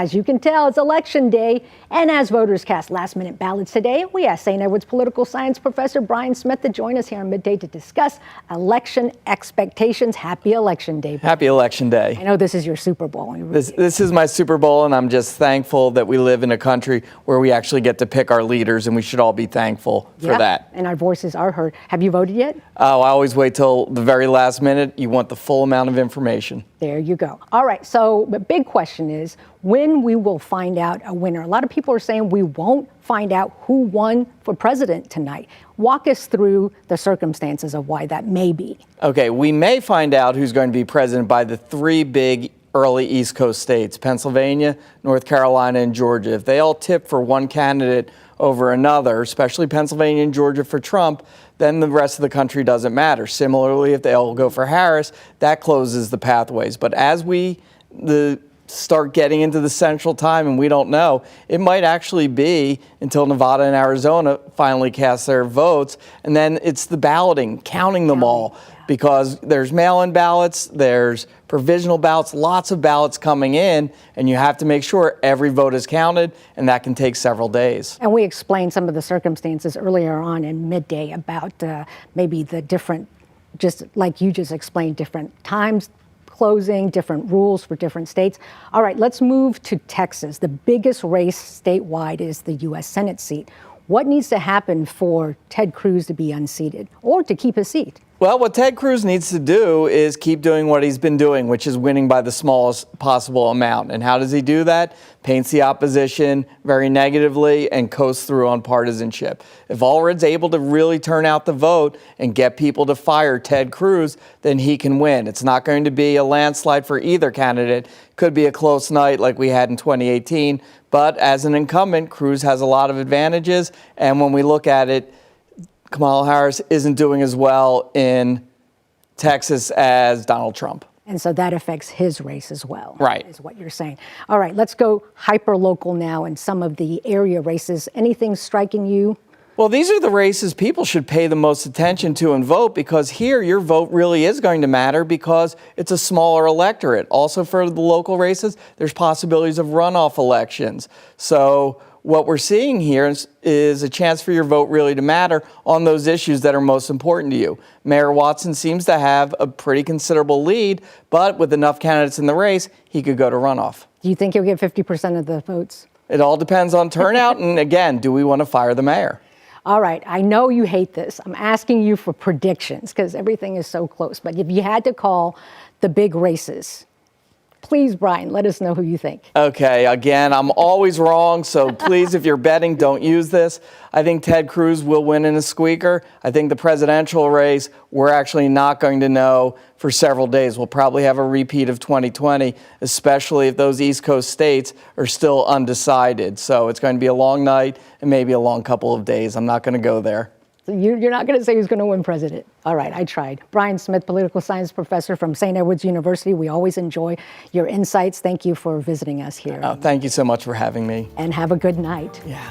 As you can tell, it's election day, and as voters cast last-minute ballots today, we asked St. Edward's political science professor Brian Smith to join us here on Midday to discuss election expectations. Happy Election Day, Brian. Happy Election Day. I know this is your Super Bowl. This is my Super Bowl, and I'm just thankful that we live in a country where we actually get to pick our leaders, and we should all be thankful for that. And our voices are heard. Have you voted yet? Oh, I always wait till the very last minute. You want the full amount of information. There you go. All right, so the big question is when we will find out a winner. A lot of people are saying we won't find out who won for president tonight. Walk us through the circumstances of why that may be. Okay, we may find out who's going to be president by the three big early East Coast states, Pennsylvania, North Carolina, and Georgia. If they all tip for one candidate over another, especially Pennsylvania and Georgia for Trump, then the rest of the country doesn't matter. Similarly, if they all go for Harris, that closes the pathways. But as we start getting into the central time and we don't know, it might actually be until Nevada and Arizona finally cast their votes. And then it's the balloting, counting them all, because there's mail-in ballots, there's provisional ballots, lots of ballots coming in, and you have to make sure every vote is counted, and that can take several days. And we explained some of the circumstances earlier on in Midday about maybe the different, just like you just explained, different times closing, different rules for different states. All right, let's move to Texas. The biggest race statewide is the U.S. Senate seat. What needs to happen for Ted Cruz to be unseated or to keep his seat? Well, what Ted Cruz needs to do is keep doing what he's been doing, which is winning by the smallest possible amount. And how does he do that? Paints the opposition very negatively and coasts through on partisanship. If Allred's able to really turn out the vote and get people to fire Ted Cruz, then he can win. It's not going to be a landslide for either candidate. Could be a close night like we had in 2018. But as an incumbent, Cruz has a lot of advantages. And when we look at it, Kamala Harris isn't doing as well in Texas as Donald Trump. And so that affects his race as well. Right. Is what you're saying. All right, let's go hyper-local now in some of the area races. Anything striking you? Well, these are the races people should pay the most attention to and vote, because here your vote really is going to matter because it's a smaller electorate. Also for the local races, there's possibilities of runoff elections. So what we're seeing here is a chance for your vote really to matter on those issues that are most important to you. Mayor Watson seems to have a pretty considerable lead, but with enough candidates in the race, he could go to runoff. Do you think he'll get 50% of the votes? It all depends on turnout. And again, do we want to fire the mayor? All right, I know you hate this. I'm asking you for predictions because everything is so close. But if you had to call the big races, please, Brian, let us know who you think. Okay, again, I'm always wrong, so please, if you're betting, don't use this. I think Ted Cruz will win in a squeaker. I think the presidential race, we're actually not going to know for several days. We'll probably have a repeat of 2020, especially if those East Coast states are still undecided. So it's going to be a long night and maybe a long couple of days. I'm not going to go there. So you're not going to say who's going to win president. All right, I tried. Brian Smith, political science professor from St. Edward's University. We always enjoy your insights. Thank you for visiting us here. Oh, thank you so much for having me. And have a good night. Yeah.